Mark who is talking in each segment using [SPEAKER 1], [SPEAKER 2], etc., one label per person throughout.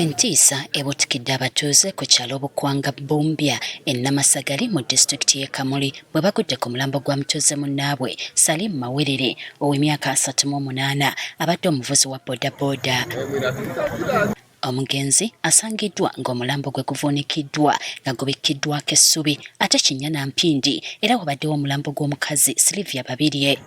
[SPEAKER 1] Entiisa ebutikidde abatuuze ku kyalo Bukwanga Bumbya e Namasagali mu disitulikiti y'e Kamuli bwe bagudde ku mulambo gwa mutuuze munnaabwe Salim Mawerere ow'emyaka 38 abadde omuvuzi wa bodaboda. Omugenzi asangiddwa ng'omulambo gwe guvuunikiddwa nga gubikkiddwako essubi ate Kinyana Mpindi era wabaddewo omulambo gw'omukazi Sylvia Babirye.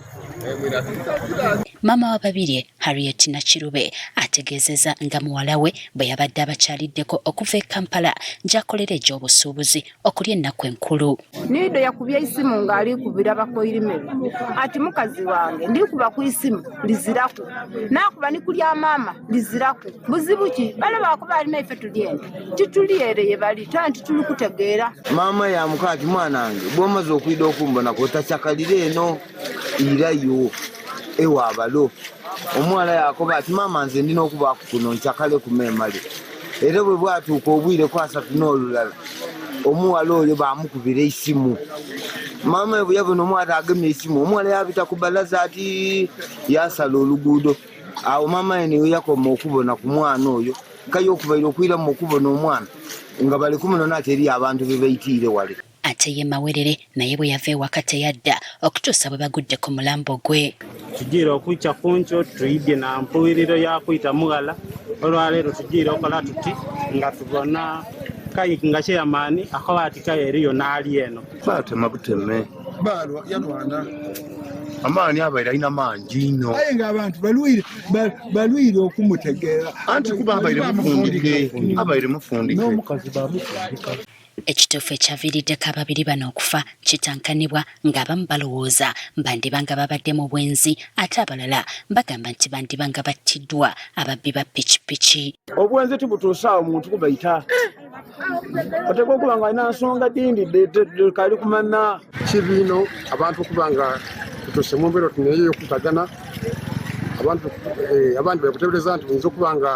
[SPEAKER 1] Maama wa Babirye Harriet Nakirube ategeezezza nga muwala we bwe yabadde abakyaliddeko okuva e Kampala gy'akolera egy'obusuubuzi okulya ennaku enkulu.
[SPEAKER 2] Niido yakubye isimu ng'ali kubira bakoyirimere ati mukazi wange ndikuba ku isimu liziraku nakuba nikulya maama liziraku buzibu ki bale bakuba alina ife tulyende tituliyereye bali tanti tuli kutegeera.
[SPEAKER 3] Maama yamukati mwana wange bw'omaze okwida okumbonako takyakalira eno irayo ewa abalo omuwala yakoba ati maama nze ndina okubaako kuno nkyakale kumemale era bwe bwatuuka obwire ku 3 n'olulala omuwala oyo bamukubira isimu. Maama we bwe yabona omuwala agemye isimu omuwala yabita ku balaza ati yasala oluguudo awo maama ye niwe yakoma okubona ku mwana oyo kayo okubaire okwira mu okubona omwana nga bali kumunona ati eri abantu be bayitiire wale.
[SPEAKER 1] Ate ye Mawerere naye bwe yava ewaka teyadda okutuusa bwe bagudde ku mulambo gwe.
[SPEAKER 4] Tugira okwica kuncho tuyidde na mpuwiriro ya kuyita mugala olwaleero tugira okola tuti nga tubona kayi nga chairman akoba ati kayi eriyo naali eno
[SPEAKER 5] batema buteme balwa yalwana amaani abaira ina mangi nnyo aye nga abantu balwire okumutegeera anti kuba abaire mufundike n'omukazi bamufundika.
[SPEAKER 1] Ekituufu ekyaviiriddeko ababiri bano okufa kitankanibwa ng'abamu balowooza bandiba nga babadde mu bwenzi ate abalala bagamba nti bandiba nga battiddwa ababbi ba pikipiki.
[SPEAKER 6] Obwenzi tibutuusa omuntu kubayita oteekwa okuba nga alina nsonga dindi kali kumana
[SPEAKER 5] kibiino abantu okuba nga tutuuse mu mbeera tuneeyo okutagana abantu bekutebereza nti buyinza okuba nga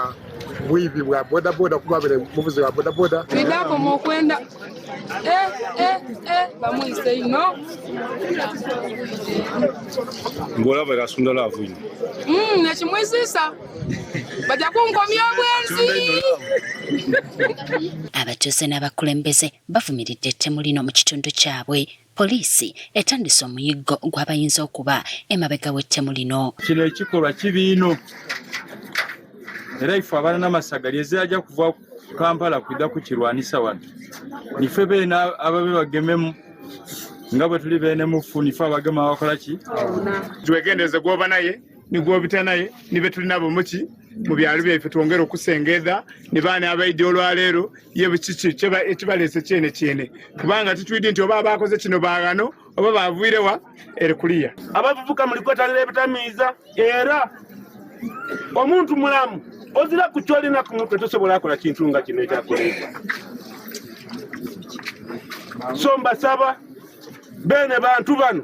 [SPEAKER 5] bwibi bwa bodaboda kuba bere muvuzi wa bodaboda
[SPEAKER 2] Twidako mu kwenda bamuyise ino
[SPEAKER 5] ngola bera sunda lavu ino
[SPEAKER 2] nekimwisisa bajja kunkomya obwenzi.
[SPEAKER 1] Abatuuze n'abakulembeze bavumiridde ettemu lino mu kitundu kyabwe. Poliisi etandise omuyiggo gw'abayinza okuba emabega w'ettemu lino.
[SPEAKER 7] Kino ekikolwa kibiino era ife abaana n'amasagali ezirajja kuva Kampala kudda kukirwanisa wano nife beena ababe bagememu nga bwe tuli beene mufu nife abagema bakola ki
[SPEAKER 6] twegendeze gwoba naye nigwobita naye nibe tuli nabo muki mu byalo byaife twongera okusengeza ne baana abaidde olwaleero ye bukiki ekibaleese kyene kubanga titwidde nti oba abakoze kino baagano oba bavuirewa erikuliya abavubuka mulikwetalira ebitamiiza era omuntu mulamu ozira ku kyolina ku mutwe tosobola akola kintu nga kino ekyakolebwa. So mbasaba bene bantu bano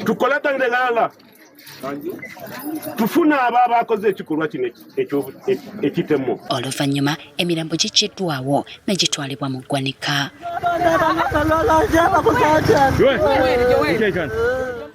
[SPEAKER 6] tukolagane ngala tufuna abo abakoze ekikolwa kino ekitemu.
[SPEAKER 1] Oluvannyuma emirambo giggyiddwawo ne gitwalibwa mu ggwanika.